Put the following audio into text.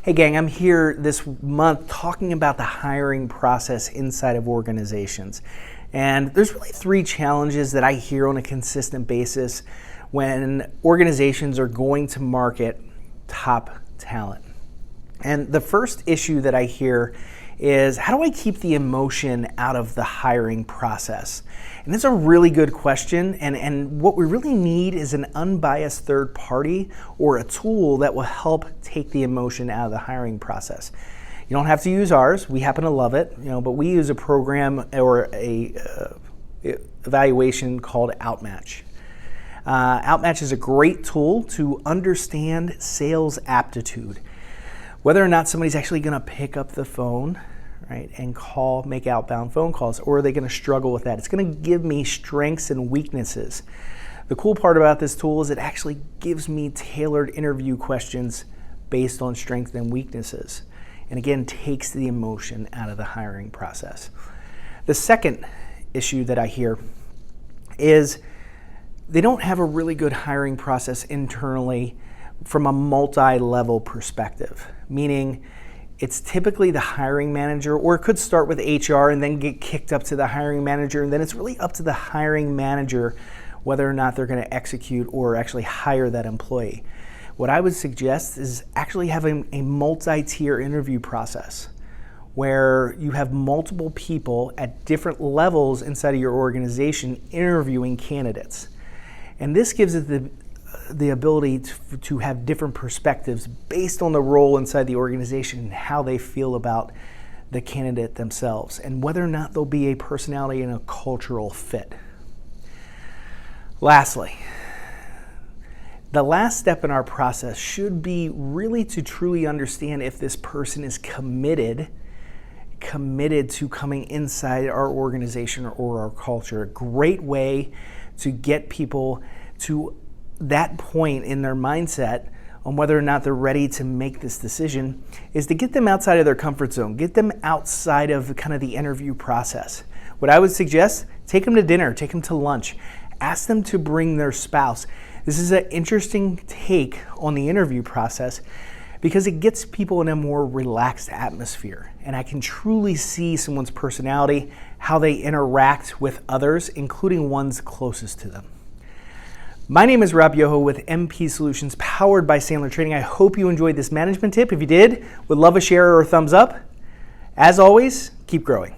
Hey gang, I'm here this month talking about the hiring process inside of organizations. And there's really three challenges that I hear on a consistent basis when organizations are going to market top talent. And the first issue that I hear is, how do I keep the emotion out of the hiring process? And it's a really good question, and what we really need is an unbiased third party or a tool that will help take the emotion out of the hiring process. You don't have to use ours. We happen to love it, but we use a program or a evaluation called Outmatch. Outmatch is a great tool to understand sales aptitude. Whether or not somebody's actually going to pick up the phone, right, and make outbound phone calls, or are they going to struggle with that? It's going to give me strengths and weaknesses. The cool part about this tool is it actually gives me tailored interview questions based on strengths and weaknesses. And again, takes the emotion out of the hiring process. The second issue that I hear is they don't have a really good hiring process internally from a multi-level perspective, meaning it's typically the hiring manager, or it could start with HR and then get kicked up to the hiring manager, and then it's really up to the hiring manager whether or not they're going to execute or actually hire that employee. What I would suggest is actually having a multi-tier interview process where you have multiple people at different levels inside of your organization interviewing candidates. And this gives it the ability to have different perspectives based on the role inside the organization and how they feel about the candidate themselves and whether or not there'll be a personality and a cultural fit. Lastly, the last step in our process should be really to truly understand if this person is committed to coming inside our organization or our culture. A great way to get people to that point in their mindset on whether or not they're ready to make this decision is to get them outside of their comfort zone, get them outside of kind of the interview process. What I would suggest, take them to dinner, take them to lunch, ask them to bring their spouse. This is an interesting take on the interview process because it gets people in a more relaxed atmosphere. And I can truly see someone's personality, how they interact with others, including ones closest to them. My name is Rob Yoho with MP Solutions, powered by Sandler Training. I hope you enjoyed this management tip. If you did, would love a share or a thumbs up. As always, keep growing.